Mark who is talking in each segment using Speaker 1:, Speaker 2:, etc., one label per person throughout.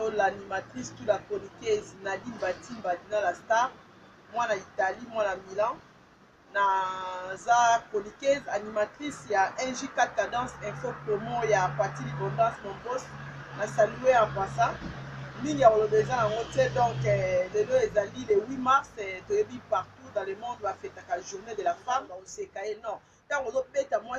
Speaker 1: l'animatrice, toute la chroniqueuse Nadine Batimba, Dina la star, moi na Italie, moi na Milan. Naza chroniqueuse, animatrice, il y a NJ4 Cadence, Info Promo, il y a Parti Libondance, mon boss. Na salué en passant. Il y a déjà en hôtel, donc le 8 mars, tu partout dans le monde, va fêter la journée de la femme. On sait qu'il non. Tant on pète à moi,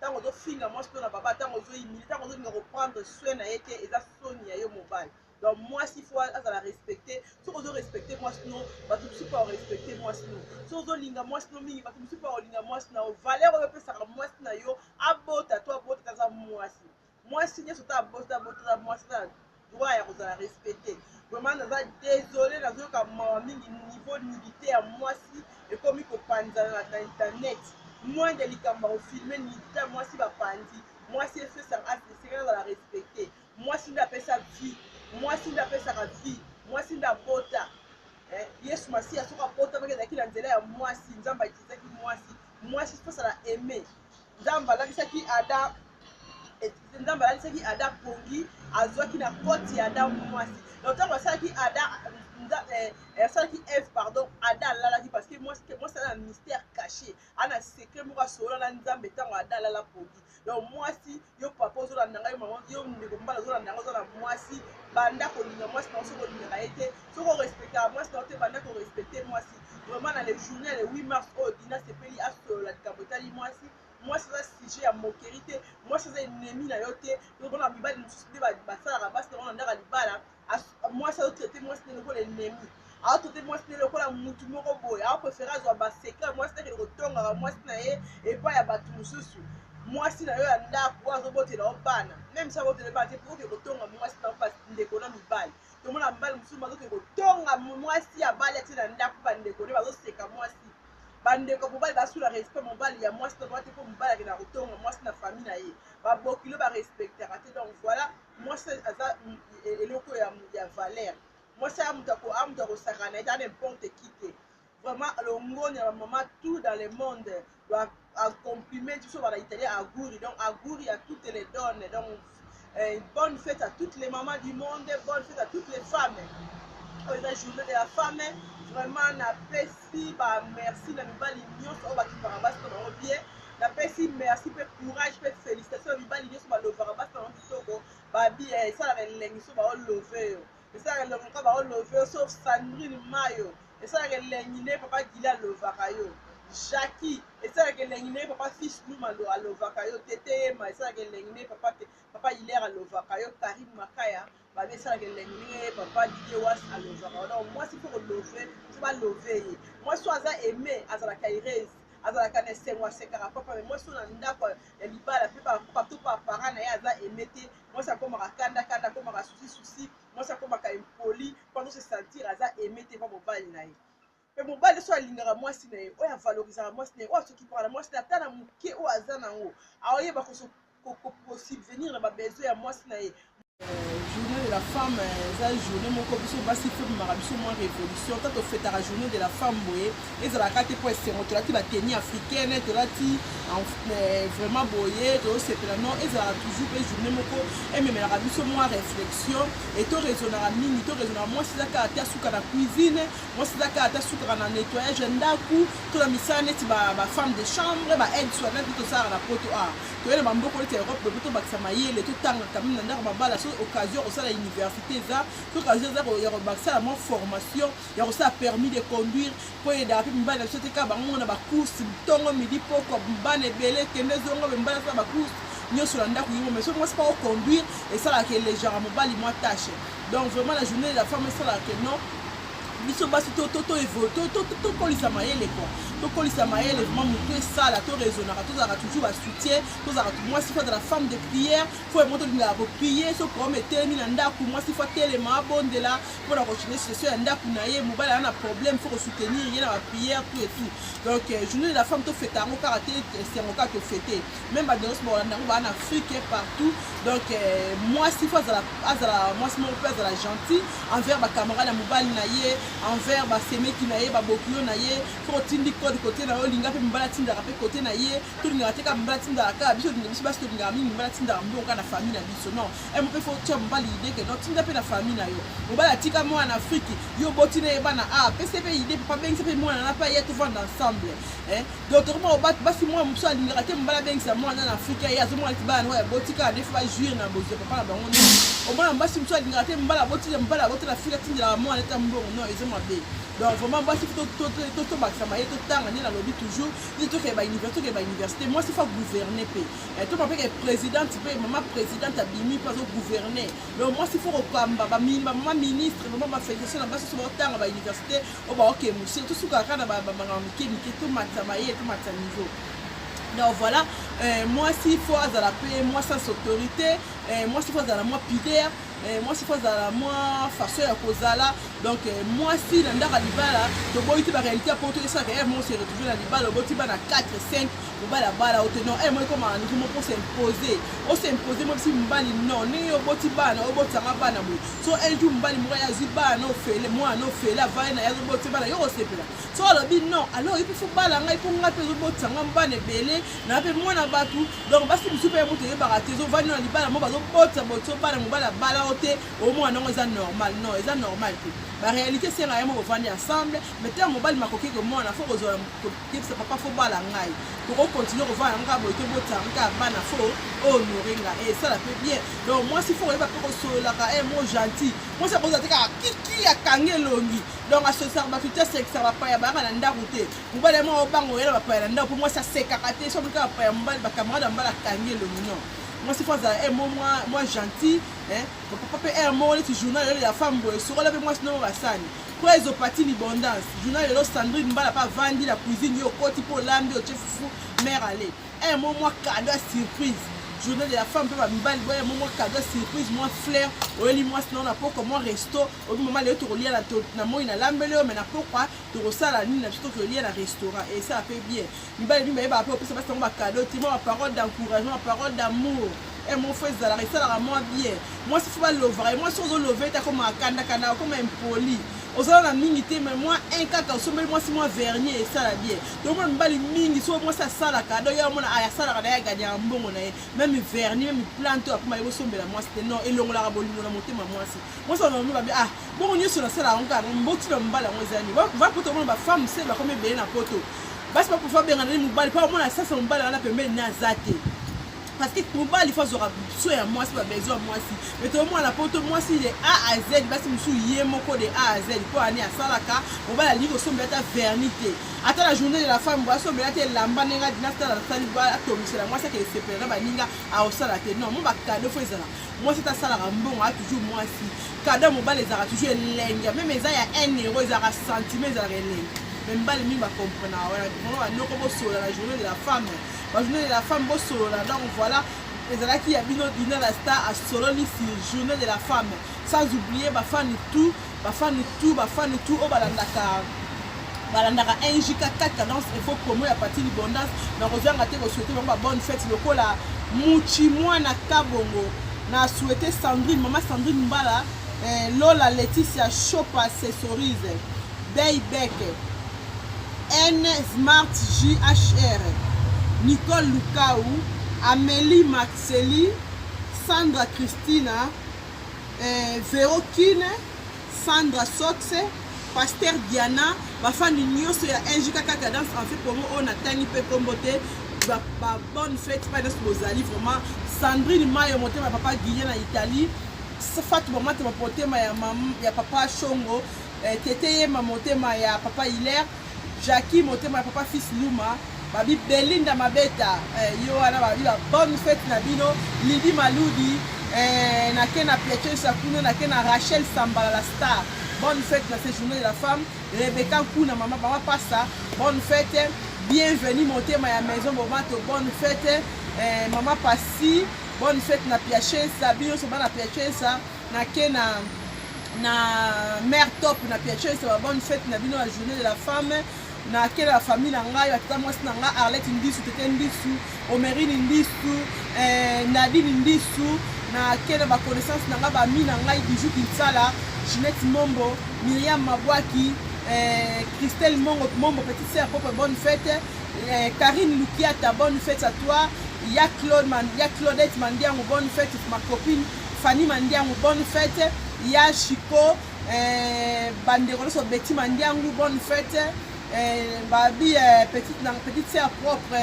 Speaker 1: tant on finit à moi, tant on imite, tant on reprendre soin à été et ça sonne à mobile. Donc moi, s'il faut la respecter, si on doit respecter moi, sinon, je ne suis pas respecter moi, sinon. Si on doit linga moi, sinon, je ne suis pas linga moi, sinon, valeur, on peut faire moi, sinon, abota, toi, abota, t'as moi, sinon. Moi, si je suis abota, moi, sinon, droit à respecter. Vraiment, désolé, niveau militaire, moi, si, et comme il faut prendre dans Internet, moins délicatement, au film, militaire, moi, si, va prendre, moi, si, je fais ça, c'est à la respecter. Moi, si, je appelle ça vie. Moi si ndape saka vie moi si ndabota yesu masi asoka bota parce que dans nzela ya moi si nzamba ikizaki moi si faut ça la aimer nzamba la kisaki ada nzamba la kisaki ada pongi azwaki na koti ada moi si donc tant ça qui ada ça qui F pardon ada la parce que moi c'est un mystère caché ana secret moi solo la nzamba tant ada la pongi donc moi si yo papa zo la nanga yo maman yo ndeko mbala zo la nanga zo la moi si banda kolinga moi si penso kolinga été so ko respecter moi si te banda ko respecter moi si vraiment dans les journées le 8 mars au dina c'est peli à la kabotali moi c'est un sujet à moquerie moi c'est un ennemi na yo te donc on a mi ba de mususu ba sala ba on ndaka libala moi ça traiter moi c'est le ennemi alors tout moi c'est le la mutu moko boy alors préférer zo ba secret moi c'est que kotonga moi c'est na et pas ya batu mususu moi si na yo anda kwa zo bote na bana même ça bote le bana pour que kotonga moi c'est na pas ndeko na mibali to mona mbali mususu mazo ke kotonga moi si ya bali ati na ndako ba ndeko ne bazo seka moi si bandeko mobali basula respect mobali ya moi c'est droit pour mobali na kotonga moi c'est na famille na ye ba bokilo ba respecter raté donc voilà moi c'est ça eloko ya valeur moi c'est amutako sakana eta n'importe qui vraiment le monde ya maman tout dans le monde doit accomplir tout ça dans l'italien auguri donc auguri à toutes les donnes donc bonne fête à toutes les mamans du monde bonne fête à toutes les femmes la journée de la femme vraiment na pesi ba merci na mibali nyonso o bakipaka basi na bien na pesi merci pe courage pe félicitations mibali nyonso ba lovaka basi na kitoko ba bi ça la lengi so ba lover et ça le monka ba lover sauf Sandrine Mayo et ça la lengi ne papa Gila lovaka yo Jackie et ça la lengi ne papa fils Luma lovaka yo Tete ma et ça la lengi ne papa Hilaire lovaka yo Karim Makaya ba be ça la lengi ne papa Didier Was lovaka donc moi s'il faut lover tu vas lover moi soit ça aimer azala kairez azala kana sengwa sekara papa mais moi so na ndako ya libala pe partout par parent na ya za emete moi ça comme kanda comme souci moi ça comme ka impoli pendant se sentir aza emete pas mobile na ye pe mobile so alingara moi si na ye o ya valoriser moi si na ye o so ki parla moi si na tana muke o aza na ngo aoye ba ko possible venir na ba besoin ya moi si na ye journée de la femme eza journée moko biso basi fe bimaka biso mwa révolution ta tofetaka journée de la femme boye ezalaka te po esengo tolati bateni africaine tolati vraiment boye tozosepela non ezalaka toujours mpe journée moko ememelaka biso mwa réflexion e toraisonnaka mingi toraisonnaka mwasi ezaka ate asukaka na cuisine mwasi ezaka ate asukaka na nettoyage ndaku to na misala neti bafemme de chambre baaide soignante tosalaka na poto art toyena bamboko neti ya europe bobe tobakisa mayele totangaka mini na ndako mabala so occasion osala université eza so occasion eza ya kobakisala mwa formation ya kosala permis de conduire po eyedaka mpe mibali na biso te kaka bango na bacourse ntongo midi poko mbana ebele kende zongo mpe mibali asala bacourse nyonso na ndako yingo mais so mwasi mpa oconduire esalaka elégera mobali mwa tâche donc vraiment la journée de la femme esalaka non biso basi tokolisa mayele quoi tokolisa mayele vraiment moto esala toraisonnaka tozalaka toujours basoutien tozalaka mwasi fa de la femme de prière fo emoto olingaka koprier so problème etelemi na ndako mwasi fa telema abondela mpona continuer session ya ndako na ye mobali aza na problème fo kosoutenir ye na baprière tout et tout donc journée de la femme tofeta yango kaka te esengo kaka tofete même badenose baolanda yango baa na afrique partout donc mwasi fo azala mwasi moko mpe azala gentil envers bacamarade ya mobali na ye envers basemeki na ye babokilo na ye fo otindi kode kote na yo olinga mpe mobali atindaka mpe kote na ye tolingaka te kaka mobali atindaka kaka biso biso basi tolingaka mingi mobali atindaka mbongo kaka na famille na biso non mo mpe fo tia mobali ide ke non tinda mpe na famille na yo mobali atika mwana na afrique yo boti na ye bana pese mpe ide papa bengisa mpe mwana na mpe ye tovanda ensemble donc tokoma basi mwana mosusu alingaka te mobali abengisa mwana na afrique ye azomona ti bana oyo aboti kaka nde fo bajuire na bozwa papa na bango non omona basi mosusu alingaka te mobali aboti na afrique atindelaka mwana eta mbongo non eza mabe donc vraiment basi tobakisama ye totanga nde nalobi toujours nde tokeye bauniversité moi si fa gouverner mpe toma mpeke présidente mpe mama présidente abimi mpe azogouverner donc moi si fo kokamba bamama ministre mama bafédération na basi so baotanga bauniversité oyo baoke mosie tosukaka kaka na bamanga mike tomatisama ye tomatisa niveau. Donc voilà, moi s'il faut azala pe moi sans autorité, moi s'il faut azala moi pidère, moi s'il faut azala moi façon ya kozala. Donc moi si na ndaka libala, to boy ti ba réalité pour tout ça que moi se retrouver na libala, boti ba na 4 5 bala bala autonome. Moi comme un niveau pour s'imposer. On s'imposer moi si mbali non, ni boti ba na boti nga ba na mo. So un jour mbali mo ya ziba no fele, moi no fele va na ya boti ba na yo sepela. So le bi non, alors il faut bala nga il faut nga pe boti nga ba na belé. Na pe mwana batu donc basi bisu pe moto yebaka te zo vani na libala mo bazo bota boto bala mobala bala ote au moins non eza normal non eza normal te ba réalité c'est nga mo vani ensemble mais tant mobali makoki que mwana faut kozola que ça papa faut bala ngai pour continuer ko vana nga boto bota nga bana faut honorer nga et ça la fait bien donc moi si faut yeba ko sola ka moi gentil moi ça koza te ka kiki ya kangelongi donc à ce ça ba tout c'est que ça va pas ya ba na ndaku te mobali mo bango yela ba pa na ndaku pour moi ça c'est kakaté so ka pa mbali ba camarade mbala kangelongi non moi si faut ça moi gentil papa moi le journal de la femme boy sur la moi sinon va sani quoi ils ont parti l'abondance journal de Sandrine mbala pas vendre la cuisine yo côté pour l'ambi au chef fou mère aller moi cadeau surprise journée de la femme peut mbali boy moi cadeau surprise moi fleur oli moi sinon na poko moi resto au moment le tour lié na moi na lambele mais na pourquoi to sala ni na plutôt que lié na restaurant et ça fait bien mbali lui ba après ça passe on cadeau tu moi parole d'encouragement parole d'amour et mon frère ça la moi bien moi si faut pas l'ouvrir moi si on l'ouvrir ta comme kanda comme impoli osala na mingi te mais moi un kaka osomeli moi si moi vernier et ça la bien donc moi mbali mingi so moi ça sala cadeau ya mona aya sala kada ya gagner mbongo na ye même vernier même plante après moi sombela moi c'était non elongola ka bolingo na motema moi si moi ça non ba bon nyoso na sala onka mboti na mbala moi zani va poto moi ba femme c'est ba comme be na poto basi pas pour faire bien na mbali pas moi ça c'est mbala na pembeni na zate parce que pour il faut soit moi c'est pas besoin moi si mais tout moi la poto moi si de A à Z basi musu yemoko de A à Z pour aller à salaka on va la lire au sommet ta vernité attends la journée de la femme boisson sommet la lamba nenga dinasta la sali ba atomisé la moi c'est que c'est pera ba ninga a au salate non mon ba cadeau faut ça moi c'est ta salaka mbongo a toujours moi si cadeau mon ba les a toujours lenga même les a ya 1 euro ils a centimètres za lenga même ba les mi ba comprendre voilà on no ko so la journée de la femme la journée de la femme bosola donc voilà les ala qui a bino dîner la star à sololi sur journée de la femme sans oublier ba fan tout au balandaka NJK 4 cadence il faut promo ya partie l'abondance na kozanga te ko souhaiter ba bonne fête lokola muchi mwana kabongo na souhaiter Sandrine maman Sandrine Mbala Lola Laetitia Shop accessorise Baybeck N Smart JHR Nicole Lukaou, Amélie Maxeli, Sandra Christina, Vérokine, Sandra Soxe, Pasteur Diana, ma fan d'union sur NJK Cadence en fait pour moi on a tani peu comboté, bonne fête pas de Mozali vraiment. Sandrine Mayo monté ma papa Guillaume en Italie, Fatou maman te monté ma ya papa Chongo, Tété ma monté ma ya papa Hilaire, Jackie monté ma papa fils Luma. Babi Belinda Mabeta yo ana babi la bonne fête na bino Lidi Maludi na kena Piache Sakuno na kena Rachel Sambala la star bonne fête na cette journée de la femme Rebecca Kuna maman passa bonne fête bienvenue monter ma maison Bomato bonne fête maman Passi bonne fête na Piache Sabino so na Piache sa na kena na mère top na Piache sa bonne fête na bino la journée de la femme na quelle la famille na ngai batata mwasi na ngai Arlette Ndisu tete Ndisu Omerine Ndisu Nadine Ndisu na quelle ba connaissance na ngai ba mi na ngai Bijou Kinsala Ginette Mombo, Myriam Mabwaki, Christelle Mombo, petite sœur propre, bonne fête. Karine Lukiata, bonne fête à toi. Il y a Claudette Mandiango, bonne fête. Ma copine Fanny Mandiango, bonne fête. Il y a Chico, Banderolo sur Betty Mandiango, bonne fête. Babi, petite sœur propre.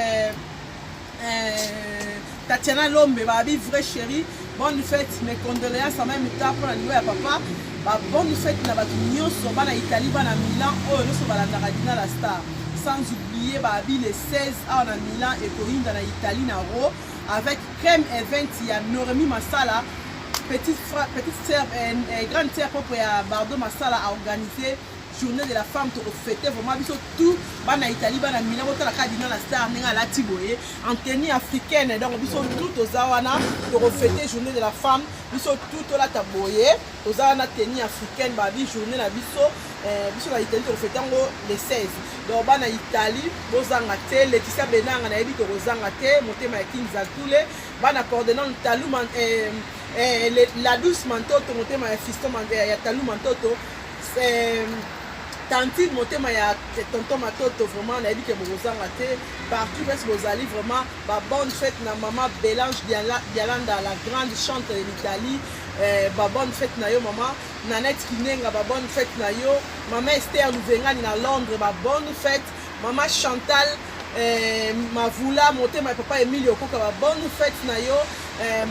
Speaker 1: Tatiana Lombe, Babi, vraie chérie. Bonne fête, mes condoléances en même temps pour la nouvelle papa. Bonne fête, na batunyo soba na Italie, na Milan, oh no soba la Naradina la star. Sans oublier Babi les 16 ans à Milan et Corinne dans l'Italie na Ro avec Crème Event, il y a Noremi Massala, petite sœur, grande sœur propre à Bardo Massala a organisé journée de la femme pour fêter vraiment tout bana Italie bana Milan bota la Cardinal la star ninga la tiboye en tenue africaine donc biso tout aux awana pour fêter journée de la femme biso tout la taboye aux awana tenue africaine babi journée la biso la Italie pour fêter les 16 donc bana Italie bozanga te Laetitia Benanga na yebi to rozanga te motema ya King Zatule bana coordonnant Talou la douce mantoto motema ya fiston ya Talou mantoto Tantine motema ya tonton Matoto vraiment na yebi ke bozanga te partout parce que vous allez vraiment bonne fête na maman Bélange Dialanda la grande chanteuse de l'Italie bonne fête na yo maman Nanette Kinenga bonne fête na yo maman Esther Louvengani na Londres bonne fête maman Chantal Mavula motema ya papa Emilio Koka bonne fête na yo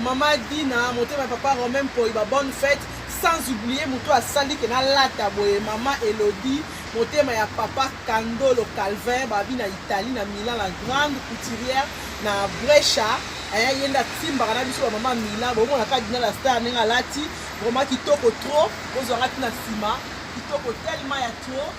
Speaker 1: maman Dina motema ya papa Romain Poi bonne fête. Sans oublier Moutou a sali que na lata boye maman Elodie motema ya papa Candolo Calvin babi na Italie na Milan la grande couturière na Brescia yenda timba na biso maman Milan bon na kadina la star ninga lati vraiment kitoko trop ozanga tina sima kitoko tellement ya trop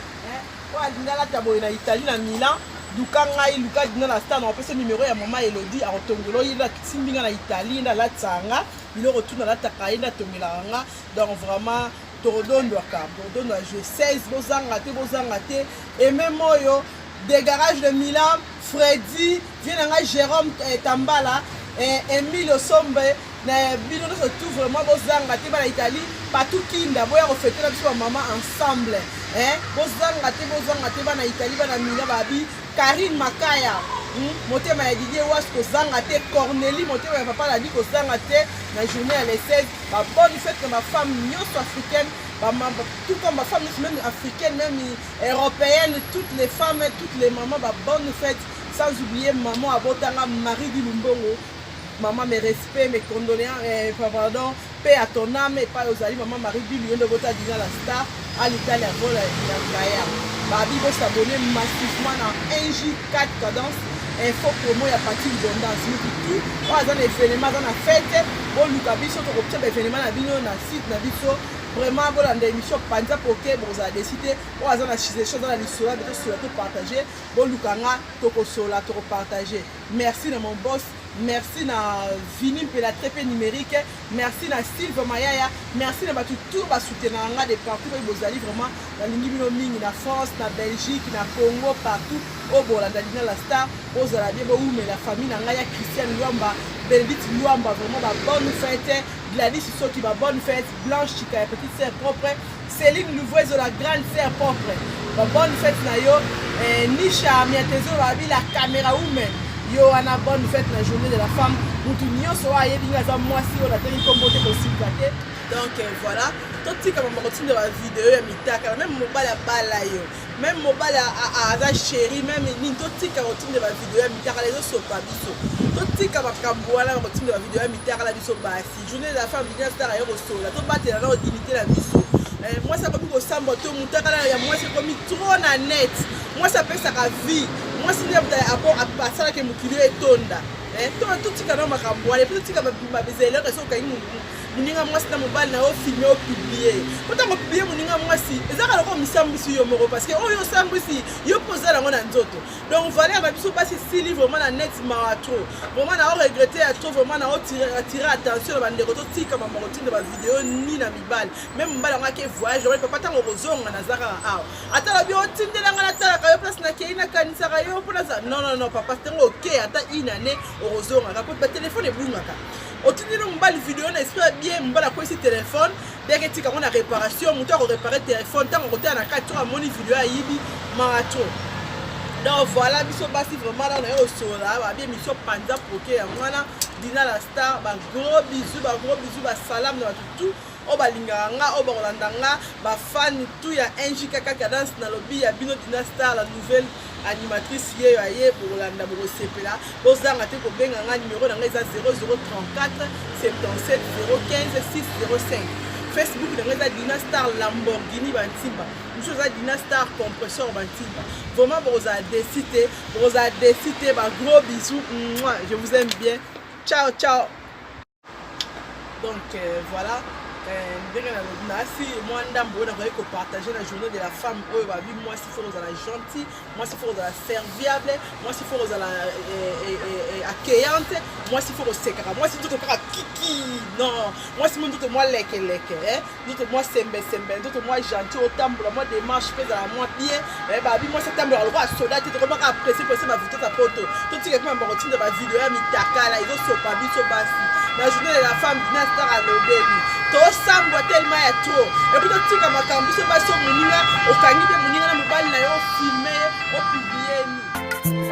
Speaker 1: kwa dina lata boye na Italie na Milan Luka ngai Luka dina la star na opesa numéro ya maman Elodie a rotongolo yenda timbinga na Italie na latanga il retourne à la takaïna tomelanga donc vraiment tordon doit jouer 16 bozangate et même moyo des garages de Milan Freddy vient Jérôme Tambala et Emile Sombe na bino tout vraiment bozangate ba Italie partout kinda boya refêter la biso maman ensemble bozangate ba na Italie ba na Milan babi Karine Makaya motema ya Didier Wasko zanga te Cornélie motema ya papa la dit ko zanga te na journée à les 16 bonne fête que ma femme nyonso africaine tout comme ma femme même africaine même européenne toutes les femmes toutes les mamans bonne fête sans oublier maman abotanga Marie di Lumbongo maman mes respects mes condoléances pardon paix à ton âme et pas aux alliés maman Marie di Lumbongo bota dina la star à l'Italie à vola ya Gaïa babi bo s'abonner massivement dans NJ4 cadence info promo ya partie d'abondance tout dans les événements dans la fête bon luka biso to koptia événement na bino na site na biso vraiment bon dans émission panza poké bon za décider on a dans les choses dans la liste là sur tout partager bon lukanga to ko sola to partager merci na mon boss merci na Vini pour la très numérique merci na Sylve Mayaya merci na tout ba soutenir nga de partout et bozali vraiment na lingi bino mingi na France na Belgique na Congo partout au Bolanda dina la star aux alabie bo mais la famille na nga ya Christian Luamba Benedict Luamba vraiment ba bonne fête Gladys Soki ba bonne fête Blanche Chika petite sœur propre Céline Louvreuse la grande sœur propre ba bonne fête na yo Nisha Miatezo ba la caméra woman yo ana bonne fête la journée de la femme mutu nyonso ayebi ngaza mwasi oyo nateli kombo te kosika te donc voilà totika mamakotinde ba vidéo ya mitaka même mobali abala yo même mobali aza chéri même nini totika kotinde ba vidéo ya mitaka les osopa biso totika makambo wana bakotinde ba vidéo ya mitaka la biso basi journée de la femme bien star ayo kosola tobatela na dignité la biso moi ça comme kosamba to mutaka ya moi c'est comme trop na net moi ça peut ça vie moi si ndem ta apport à passer que mukilo etonda tout tika na makambo wale tout tika ba bezele que so kai muninga mwasi na mobali na o filmer o publier potanga publier muninga mwasi ezaka loko misambisi yo moko parce que oyo sambisi yo poser la ngona nzoto donc valeur na biso pas si livre vraiment na net ma trop vraiment na o regretter à trop vraiment na o tirer attention ba ndeko to tika mama routine ba vidéo ni na mibali même mbala ngake voyage on peut pas tango kozonga na zaka awa ata la bio tindela ngana tala ka yo place na keina kanisa ka yo pona ça non papa tango OK ata inane okozongaka po ba téléphone ebungaka otindi no mobali video na esprit bien mobali akwesi téléphone ndenge tika ngo na réparation moto akorépare téléphone ntango koteya na kati to amoni video ayibi marato. Donc voilà, biso basi vraiment là on est au sola, ba bien mission panza poké ya mwana Dina la star, ba gros bisous, ba salam na tout. O ba linganga, o ba rolandanga, ba fan tout ya NJK Cadence na lobby ya Bino Dina Star la nouvelle animatrice ye ye pour rolanda bo sepela. Bozanga te ko benga nga numéro na nga eza 0034 77 015 605. Facebook de nga Dina Star Lamborghini Bantimba. Nous sommes Dina Star Compresseur Bantimba. Vraiment vous avez décidé, bah gros bisous. Mouah, je vous aime bien. Ciao ciao. Donc voilà. Si moi ndambo na ko partager la journée de la femme, moi si faut la gentille, moi si faut la serviable, moi si faut la accueillante, moi si faut secret, moi si tout ka kiki. Non, moi si tout moi leke tout moi sembe, tout moi gentil au tambour, moi démarche pèse à moi bien, babi moi c'est tambour le roi soldat, tu comment apprécier pour ma vidéo ta photo. Tout ce qui est ma routine de ma vidéo mi takala, ils ont pas biso basi. La journée de la femme Dina Star à l'obéli. Tosambwa tellement ya trop. Et puis totika makambo so baso muninga okangi pe muninga na mobali na yo filmer o publier ni.